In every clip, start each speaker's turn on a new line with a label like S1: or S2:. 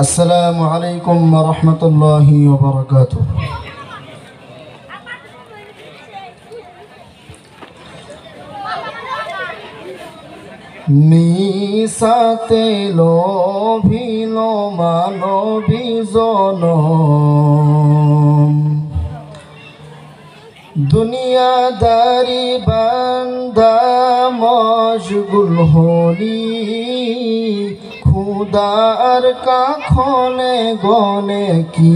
S1: আসসালামু আলাইকুম ওয়া রাহমাতুল্লাহি ওয়া বারাকাতুহু। মিসাতে লোভিল মানবী জনম, দুনিয়াদারি বান্দা মশগুল হলি, খুদার কাখনে গনে কি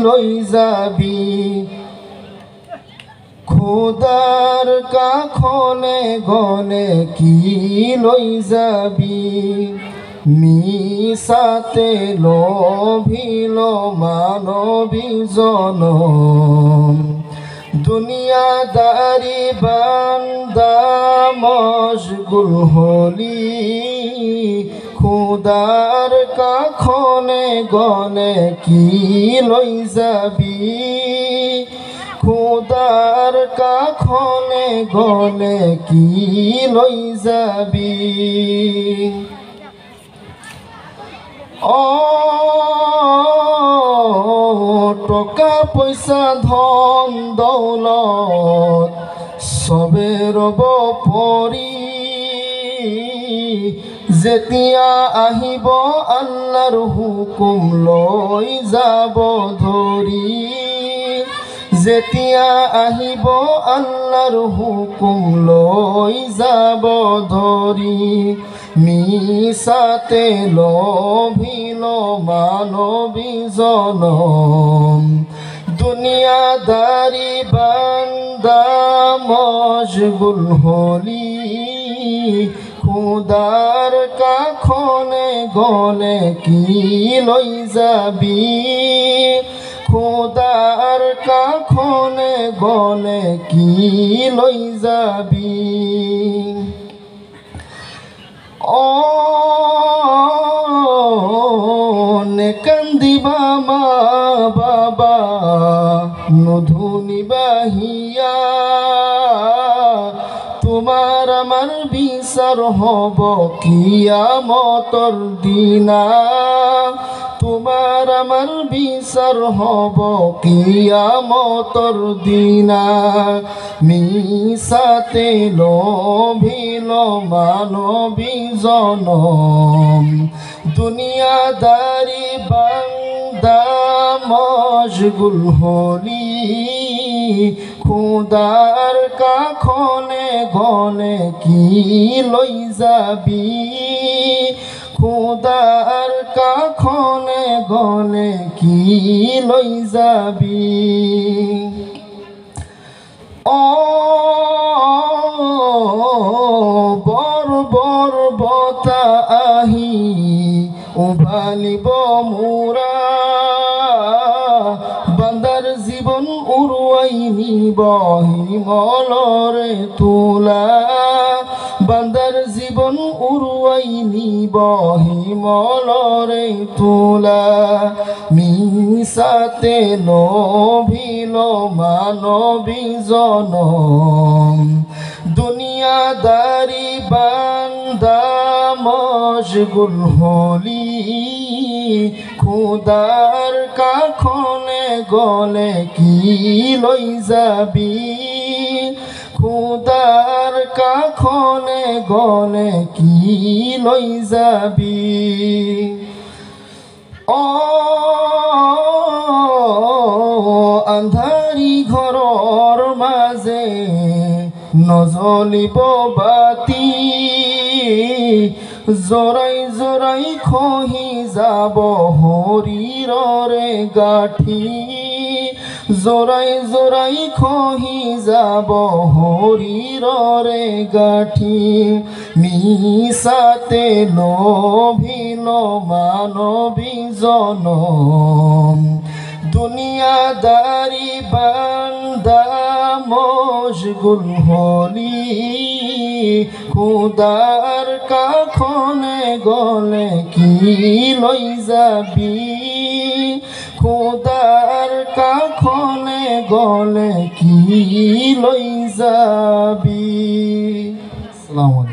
S1: লই যাবি, খুদার কাখনে গনে কি লই যাবি। মিসাতে লোভিল মানবী জনম, দুনিয়াদারি বান্দা মশগুল হলি, খুদার কাখনে গনে কি লই যাবি, খুদার কাখনে গনে কি লই যাবি। ও টকা পয়সা ধন দৌলত সবে রব পরি, যেতিয়া আহিব আল্লাহর হুকুম লৈ যাব ধৰি, যেতিয়া আহিব আল্লাহর হুকুম লৈ যাব ধৰি। মিসাতে লোভিল মানবী জনম, দুনিয়াদারি বান্দা মশগুল হলি, খুদার কাখনে গনে কি লই যাবি, খুদার কাখনে গনে কি লই যাবি। ও কান্দিবা মা বাবা নধুনি বাহিয়া, তোমার আমার বিচার হব কিয়ামতর দিনা, তোমার আমার বিচার হব কিয়ামতর দিনা। মিসাতে লোভিল মানবী জনম, দুনিয়াদারি বান্দা মশগুল হলি, খুদার কাখনে গনে কি লই যাবি, খুদার কাখনে গনে কি লই যাবি। ও বর বর বতা আহি উভালিব মোরা, বান্দার জীবন উড়ুয়াই নিব হিমলরে তুলা, বান্দার জীবন উড়ুয়াই নিব হিমলরে তুলা। মিসাতে লোভিল মানবী জনম, দুনিয়াদারি বান্দা মশগুল হলি, খুদার কাখনে গলে কি লই যাবি, খুদার কাখনে গলে কি লই যাবি। ও আন্ধারি ঘৰৰ মাঝে নজলিব বাতি, জৰাই জৰাই খহি যাব শৰীৰৰে গাঁঠি, জৰাই জৰাই খহি যাব শৰীৰৰে গাঁঠি। মিসাতে লোভিল মানবী জনম, দুনিয়াদারি বান্দা মশগুল হলি, খুদার কাখনে গলে কি লই যাবি, খুদার কাখনে গলে কি লই যাবি। আসসালামু আলাইকুম।